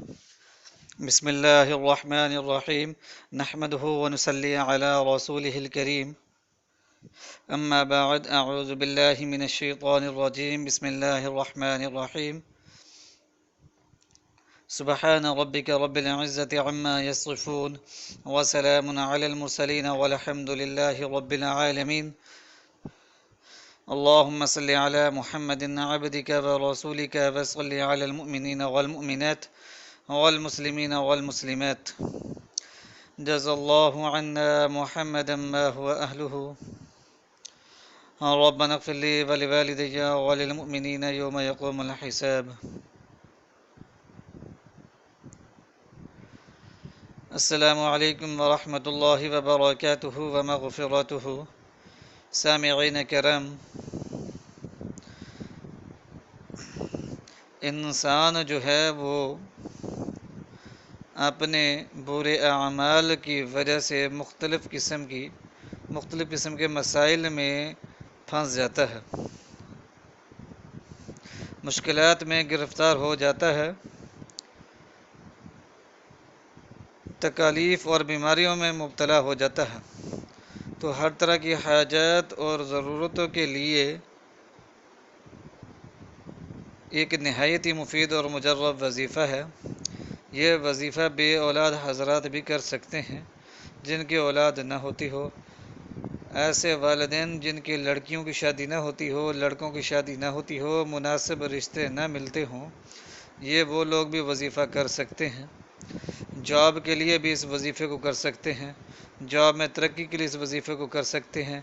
بسم الله الرحمن الرحيم. نحمده ونصلي على رسوله الكريم. أما بعد، أعوذ بالله من الشيطان الرجيم. بسم الله الرحمن الرحيم. سبحان ربك رب العزة عما يصفون، وسلام على المرسلين، والحمد لله رب العالمين. اللهم صل على محمد عبدك ورسولك، وصل على المؤمنين والمؤمنات والمسلمين والمسلمات. جزا الله عنا محمدا ما هو أهله. ربنا اغفر لي ولوالدي وللمؤمنين يوم يقوم الحساب. السلام علیکم ورحمۃ اللہ وبرکاتہ ومغفرتہ. سامعین کرام، انسان جو ہے وہ اپنے برے اعمال کی وجہ سے مختلف قسم کے مسائل میں پھنس جاتا ہے، مشکلات میں گرفتار ہو جاتا ہے، تکالیف اور بیماریوں میں مبتلا ہو جاتا ہے. تو ہر طرح کی حاجات اور ضرورتوں کے لیے ایک نہایت ہی مفید اور مجرب وظیفہ ہے. یہ وظیفہ بے اولاد حضرات بھی کر سکتے ہیں جن کی اولاد نہ ہوتی ہو. ایسے والدین جن کی لڑکیوں کی شادی نہ ہوتی ہو، لڑکوں کی شادی نہ ہوتی ہو، مناسب رشتے نہ ملتے ہوں، یہ وہ لوگ بھی وظیفہ کر سکتے ہیں. جاب کے لیے بھی اس وظیفے کو کر سکتے ہیں، جاب میں ترقی کے لیے اس وظیفے کو کر سکتے ہیں.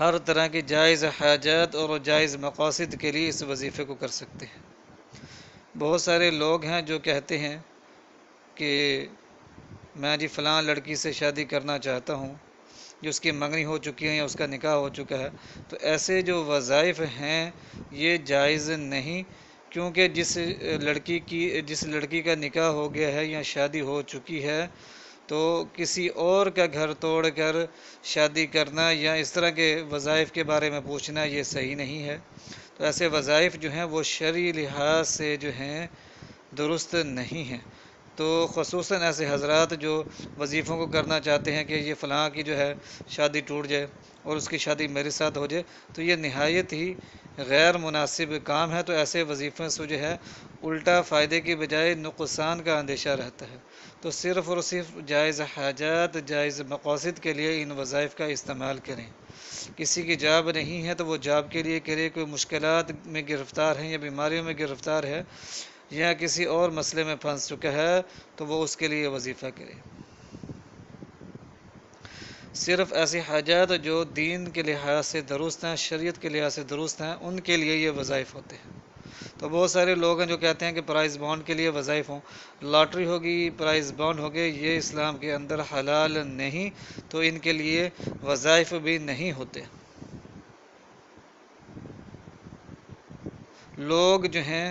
ہر طرح کی جائز حاجات اور جائز مقاصد کے لیے اس وظیفے کو کر سکتے ہیں. بہت سارے لوگ ہیں جو کہتے ہیں کہ میں جی فلاں لڑکی سے شادی کرنا چاہتا ہوں، جو اس کی منگنی ہو چکی ہے یا اس کا نکاح ہو چکا ہے. تو ایسے جو وظائف ہیں یہ جائز نہیں، کیونکہ جس لڑکی کا نکاح ہو گیا ہے یا شادی ہو چکی ہے تو کسی اور کا گھر توڑ کر شادی کرنا یا اس طرح کے وظائف کے بارے میں پوچھنا یہ صحیح نہیں ہے. تو ایسے وظائف جو ہیں وہ شرعی لحاظ سے جو ہیں درست نہیں ہیں. تو خصوصاً ایسے حضرات جو وظیفوں کو کرنا چاہتے ہیں کہ یہ فلاں کی جو ہے شادی ٹوٹ جائے اور اس کی شادی میرے ساتھ ہو جائے، تو یہ نہایت ہی غیر مناسب کام ہے. تو ایسے وظیفوں سے جو ہے الٹا فائدے کی بجائے نقصان کا اندیشہ رہتا ہے. تو صرف اور صرف جائز حاجات، جائز مقاصد کے لیے ان وظائف کا استعمال کریں. کسی کی جاب نہیں ہے تو وہ جاب کے لیے کرے، کوئی مشکلات میں گرفتار ہے یا بیماریوں میں گرفتار ہے یا کسی اور مسئلے میں پھنس چکا ہے تو وہ اس کے لیے وظیفہ کرے. صرف ایسی حاجات جو دین کے لحاظ سے درست ہیں، شریعت کے لحاظ سے درست ہیں، ان کے لیے یہ وظائف ہوتے ہیں. تو بہت سارے لوگ ہیں جو کہتے ہیں کہ پرائز بانڈ کے لیے وظائف ہوں، لاٹری ہوگی، پرائز بانڈ ہوگے، یہ اسلام کے اندر حلال نہیں، تو ان کے لیے وظائف بھی نہیں ہوتے. لوگ جو ہیں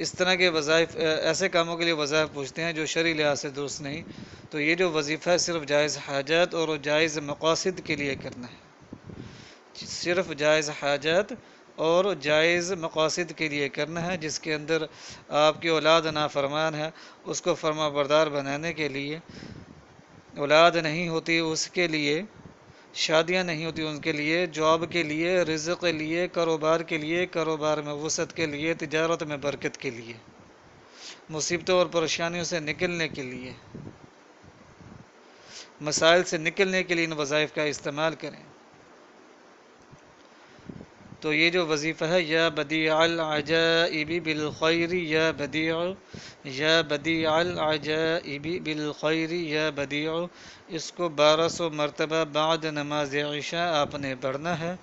اس طرح کے وظائف، ایسے کاموں کے لیے وظائف پوچھتے ہیں جو شرعی لحاظ سے درست نہیں. تو یہ جو وظیفہ ہے صرف جائز حاجات اور جائز مقاصد کے لیے کرنا ہے، صرف جائز حاجات اور جائز مقاصد کے لیے کرنا ہے. جس کے اندر آپ کی اولاد نافرمان ہے اس کو فرما بردار بنانے کے لیے، اولاد نہیں ہوتی اس کے لیے، شادیاں نہیں ہوتی ان کے لیے، جاب کے لیے، رزق کے لیے، کاروبار کے لیے، کاروبار میں وسعت کے لیے، تجارت میں برکت کے لیے، مصیبتوں اور پریشانیوں سے نکلنے کے لیے، مسائل سے نکلنے کے لیے ان وظائف کا استعمال کریں. تو یہ جو وظیفہ ہے یا بدیع العجائب بالخیر یا بدیع العجائب بالخیر یا بدیع، اس کو 1200 مرتبہ بعد نماز عشاء آپ نے پڑھنا ہے.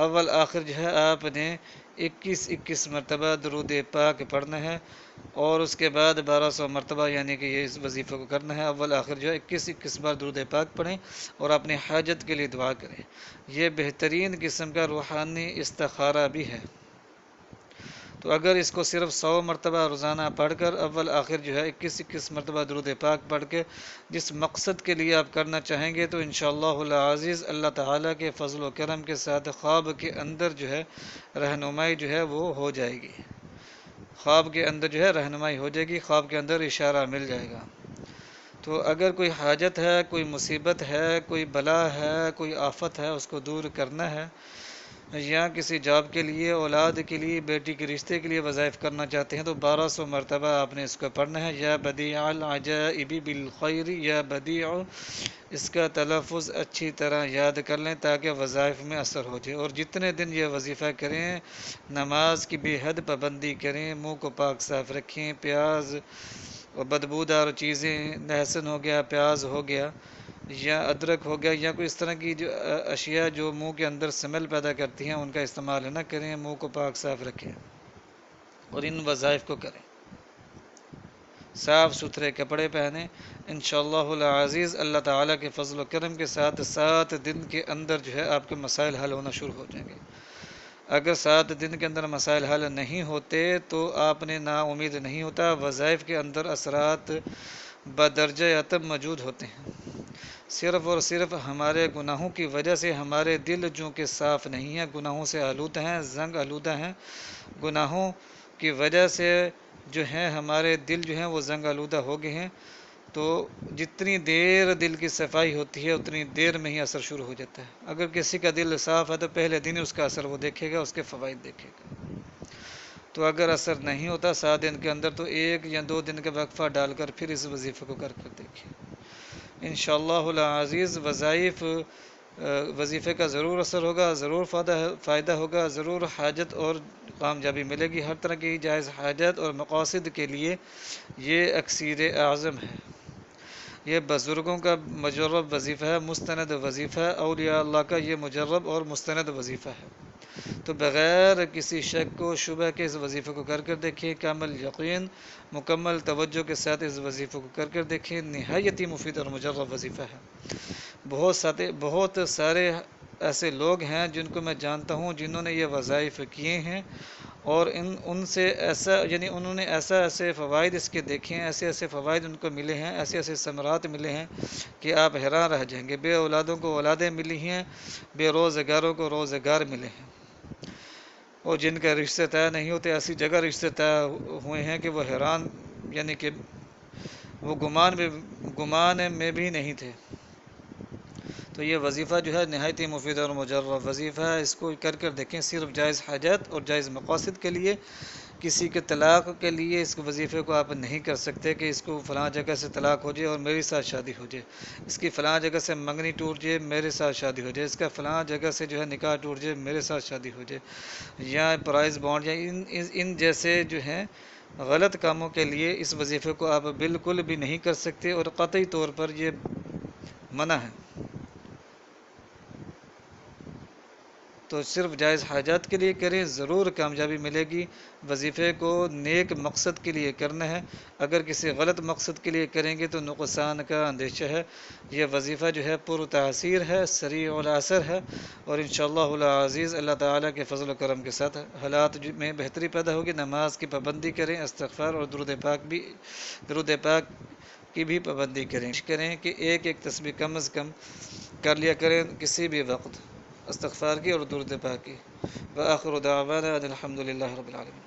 اول آخر جو ہے آپ نے 21 مرتبہ درود پاک پڑھنا ہے، اور اس کے بعد 1200 مرتبہ، یعنی کہ یہ اس وظیفے کو کرنا ہے. اول آخر جو ہے 21 بار درود پاک پڑھیں اور اپنی حاجت کے لیے دعا کریں. یہ بہترین قسم کا روحانی استخارہ بھی ہے. تو اگر اس کو صرف 100 مرتبہ روزانہ پڑھ کر اول آخر جو ہے 21 مرتبہ درود پاک پڑھ کے جس مقصد کے لیے آپ کرنا چاہیں گے تو انشاءاللہ العزیز اللہ تعالیٰ کے فضل و کرم کے ساتھ خواب کے اندر جو ہے رہنمائی جو ہے وہ ہو جائے گی. خواب کے اندر جو ہے رہنمائی ہو جائے گی، خواب کے اندر اشارہ مل جائے گا۔ تو اگر کوئی حاجت ہے، کوئی مصیبت ہے، کوئی بلا ہے، کوئی آفت ہے، اس کو دور کرنا ہے، یا کسی جاب کے لیے، اولاد کے لیے، بیٹی کے رشتے کے لیے وظائف کرنا چاہتے ہیں تو 1200 مرتبہ آپ نے اس کو پڑھنا ہے، یا بدیع العجائب بالخیر، یا بدیع، اس کا تلفظ اچھی طرح یاد کر لیں تاکہ وظائف میں اثر ہو جائے۔ اور جتنے دن یہ وظیفہ کریں، نماز کی بے حد پابندی کریں، منہ کو پاک صاف رکھیں، پیاز اور بدبودار چیزیں، لہسن ہو گیا، پیاز ہو گیا، یا ادرک ہو گیا، یا کوئی اس طرح کی جو اشیاء جو منہ کے اندر سمیل پیدا کرتی ہیں ان کا استعمال نہ کریں، منہ کو پاک صاف رکھیں اور ان وظائف کو کریں۔ صاف ستھرے کپڑے پہنیں، انشاءاللہ العزیز اللہ تعالیٰ کے فضل و کرم کے ساتھ 7 دن کے اندر جو ہے آپ کے مسائل حل ہونا شروع ہو جائیں گے۔ اگر 7 دن کے اندر مسائل حل نہیں ہوتے تو آپ نے نا امید نہیں ہوتا، وظائف کے اندر اثرات بدرجہ اتم موجود ہوتے ہیں۔ صرف اور صرف ہمارے گناہوں کی وجہ سے ہمارے دل جو کہ صاف نہیں ہیں، گناہوں سے آلودہ ہیں، زنگ آلودہ ہیں، گناہوں کی وجہ سے جو ہیں ہمارے دل جو ہیں وہ زنگ آلودہ ہو گئے ہیں۔ تو جتنی دیر دل کی صفائی ہوتی ہے اتنی دیر میں ہی اثر شروع ہو جاتا ہے۔ اگر کسی کا دل صاف ہے تو پہلے دن اس کا اثر وہ دیکھے گا، اس کے فوائد دیکھے گا۔ تو اگر اثر نہیں ہوتا 7 دن کے اندر تو 1 یا 2 دن کا وقفہ ڈال کر پھر اس وظیفے کو کر دیکھیں۔ انشاءاللہ العزیز وظیفے کا ضرور اثر ہوگا، ضرور فائدہ ہوگا، ضرور حاجت اور کامیابی ملے گی۔ ہر طرح کی جائز حاجت اور مقاصد کے لیے یہ اکسیر اعظم ہے، یہ بزرگوں کا مجرب وظیفہ ہے، مستند وظیفہ ہے، اولیاء اللہ کا یہ مجرب اور مستند وظیفہ ہے۔ تو بغیر کسی شک و شبہ کے اس وظیفے کو کر دیکھیں، کامل یقین، مکمل توجہ کے ساتھ اس وظیفے کو کر دیکھیں، نہایت ہی مفید اور مجرب وظیفہ ہے۔ بہت سارے ایسے لوگ ہیں جن کو میں جانتا ہوں جنہوں نے یہ وظائف کیے ہیں اور ان سے ایسا یعنی انہوں نے ایسے فوائد اس کے دیکھے ہیں، ایسے فوائد ان کو ملے ہیں، ایسے ثمرات ملے ہیں کہ آپ حیران رہ جائیں گے۔ بے اولادوں کو اولادیں ملی ہیں، بے روزگاروں کو روزگار ملے ہیں، اور جن کا رشتے طے نہیں ہوتے ایسی جگہ رشتے طے ہوئے ہیں کہ وہ حیران، یعنی کہ وہ گمان میں بھی نہیں تھے۔ تو یہ وظیفہ جو ہے نہایت ہی مفید اور مجرب وظیفہ ہے، اس کو کر دیکھیں۔ صرف جائز حاجت اور جائز مقاصد کے لیے، کسی کے طلاق کے لیے اس وظیفے کو آپ نہیں کر سکتے کہ اس کو فلاں جگہ سے طلاق ہو جائے اور میری ساتھ شادی ہو جائے، اس کی فلاں جگہ سے منگنی ٹوٹ جائے میرے ساتھ شادی ہو جائے، اس کا فلاں جگہ سے جو ہے نکاح ٹوٹ جائے میرے ساتھ شادی ہو جائے، یا پرائز بانڈ، یا ان جیسے جو ہیں غلط کاموں کے لیے اس وظیفے کو آپ بالکل بھی نہیں کر سکتے، اور قطعی طور پر یہ منع ہے۔ تو صرف جائز حاجات کے لیے کریں، ضرور کامیابی ملے گی۔ وظیفے کو نیک مقصد کے لیے کرنا ہے، اگر کسی غلط مقصد کے لیے کریں گے تو نقصان کا اندیشہ ہے۔ یہ وظیفہ جو ہے پر تاثیر ہے، سریع الاثر ہے، اور انشاءاللہ العزیز اللہ تعالیٰ کے فضل و کرم کے ساتھ حالات میں بہتری پیدا ہوگی۔ نماز کی پابندی کریں، استغفار اور درود پاک کی بھی پابندی کریں کہ ایک تسبیح کم از کم کر لیا کریں کسی بھی وقت، استغفار کی اور درود پاک کی۔ وآخر دعوانا ان الحمد للہ رب العالمین۔